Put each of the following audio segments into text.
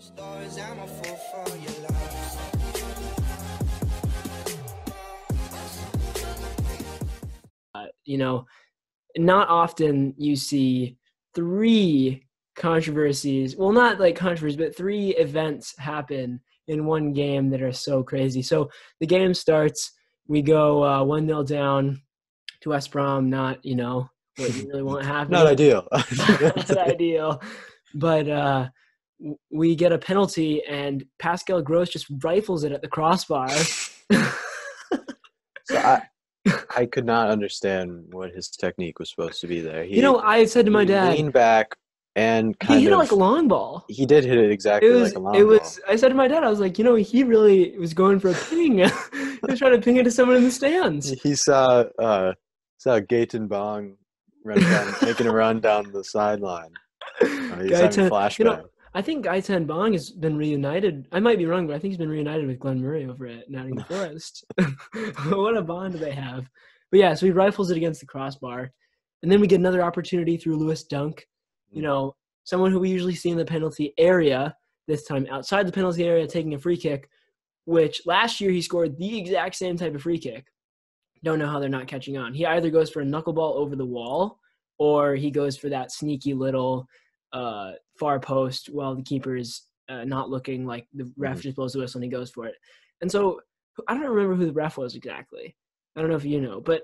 Stars, I'm a fool for your love. Not often you see three controversies. Well, not like controversies, but three events happen in one game that are so crazy. So the game starts, we go 1-0 down to West Brom. Not, what you really want happening. Not ideal. Not ideal. But we get a penalty, and Pascal Gross just rifles it at the crossbar. So I could not understand what his technique was supposed to be there. I said to my dad, leaned back and he hit it like a long ball. He did hit it exactly like a long ball. I said to my dad, I was like, he really was going for a ping. He was trying to ping it to someone in the stands. He saw Gaten Bong making a run down the sideline. He's having a flashback. I think Gaetan Bong has been reunited. I might be wrong, but I think he's been reunited with Glenn Murray over at Nottingham Forest. What a bond do they have. But yeah, so he rifles it against the crossbar. And then we get another opportunity through Lewis Dunk. Someone who we usually see in the penalty area, this time outside the penalty area, taking a free kick, which last year he scored the exact same type of free kick. Don't know how they're not catching on. He either goes for a knuckleball over the wall, or he goes for that sneaky little far post while the keeper is not looking, like the ref just blows the whistle and he goes for it. And so I don't remember who the ref was exactly. I don't know if you know, but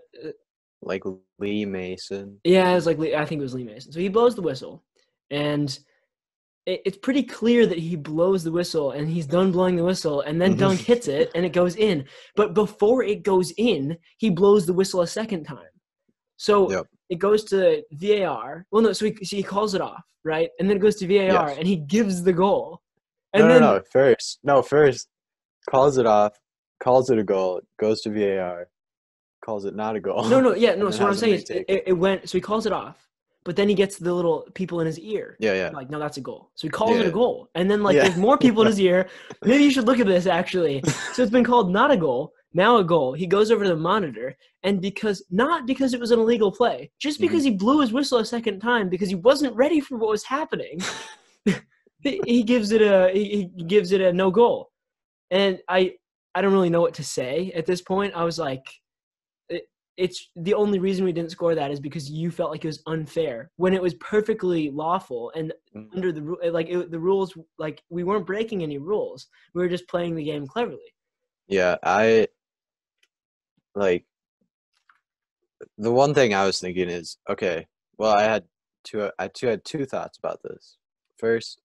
like Lee Mason. Yeah, I think it was Lee Mason. So he blows the whistle, and it's pretty clear that he blows the whistle and he's done blowing the whistle, and then Dunk hits it and it goes in. But before it goes in, he blows the whistle a second time. So It goes to VAR. Well, no, so he calls it off, right? And then it goes to VAR, and he gives the goal. And First calls it off, calls it a goal, goes to VAR, calls it not a goal. So what I'm saying is it went. So he calls it off, but then he gets the little people in his ear. Yeah. Like, no, that's a goal. So he calls it a goal, and then there's more people in his ear. Maybe you should look at this actually. So it's been called not a goal. Now a goal. He goes over to the monitor, and not because it was an illegal play, just because he blew his whistle a second time because he wasn't ready for what was happening, he gives it a no goal. And I don't really know what to say at this point. I was like, it's the only reason we didn't score that is because you felt like it was unfair when it was perfectly lawful and under the the rules. Like, we weren't breaking any rules. We were just playing the game cleverly. Yeah, the one thing I was thinking is, okay, well, I had two thoughts about this. First,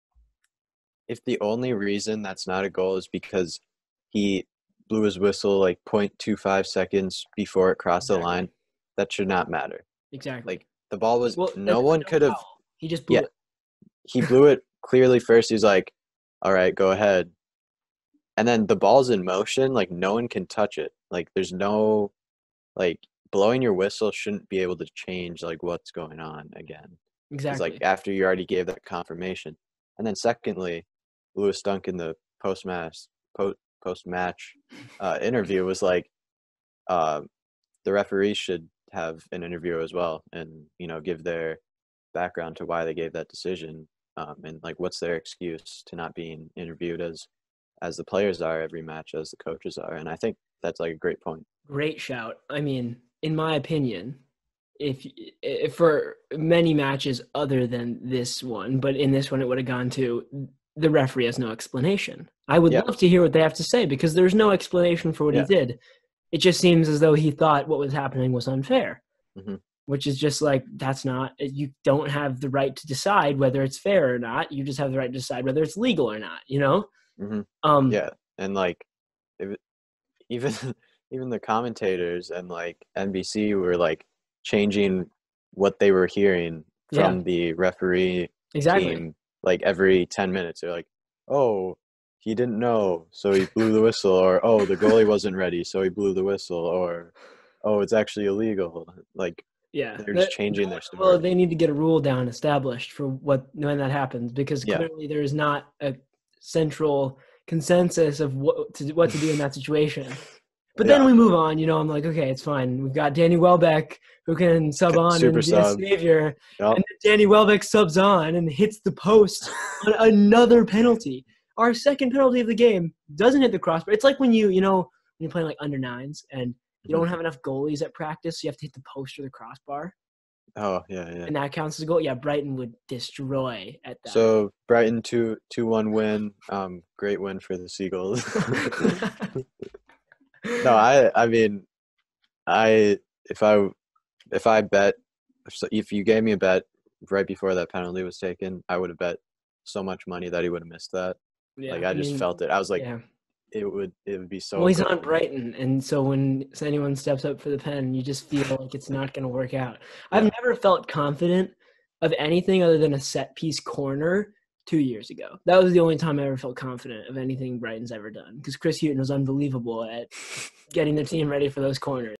if the only reason that's not a goal is because he blew his whistle 0.25 seconds before it crossed the line, that should not matter. Exactly. The ball was no one could have. He just blew it. He blew it clearly first. He's like, all right, go ahead. And then the ball's in motion, no one can touch it. There's no, blowing your whistle shouldn't be able to change, what's going on again. Exactly. After you already gave that confirmation. And then secondly, Lewis Dunk in the post-match interview was the referees should have an interview as well and, give their background to why they gave that decision. And what's their excuse to not being interviewed as the players are every match, as the coaches are. And I think that's a great point. Great shout. I mean, in my opinion, if for many matches other than this one, but in this one it would have gone to the referee has no explanation. I would love to hear what they have to say because there's no explanation for what he did. It just seems as though he thought what was happening was unfair, which is just that's not, you don't have the right to decide whether it's fair or not. You just have the right to decide whether it's legal or not, And even the commentators and NBC were changing what they were hearing from the referee team every 10 minutes. They're oh, he didn't know, so he blew the whistle, or oh, the goalie wasn't ready, so he blew the whistle, or oh, it's actually illegal. They're just changing their story. Well, they need to get a rule down established for when that happens, because clearly there is not a central consensus of what to do in that situation. But then we move on, I'm okay, it's fine. We've got Danny Welbeck who can sub on and be a savior. Yep. And then Danny Welbeck subs on and hits the post on another penalty. our second penalty of the game doesn't hit the crossbar. It's like when when you're playing like under nines and you don't have enough goalies at practice, so you have to hit the post or the crossbar. Oh, yeah. And that counts as a goal. Yeah, Brighton would destroy at that. So Brighton 2-1 win. Great win for the Seagulls. No, I mean, if I bet, if you gave me a bet right before that penalty was taken, I would have bet so much money that he would have missed that. Yeah, like I just felt it. I was like, yeah. it would be so. Well, he's on Brighton, and so when anyone steps up for the pen, you just feel like it's not going to work out. Yeah. I've never felt confident of anything other than a set piece corner 2 years ago. That was the only time I ever felt confident of anything Brighton's ever done, because Chris Hughton was unbelievable at getting the team ready for those corners.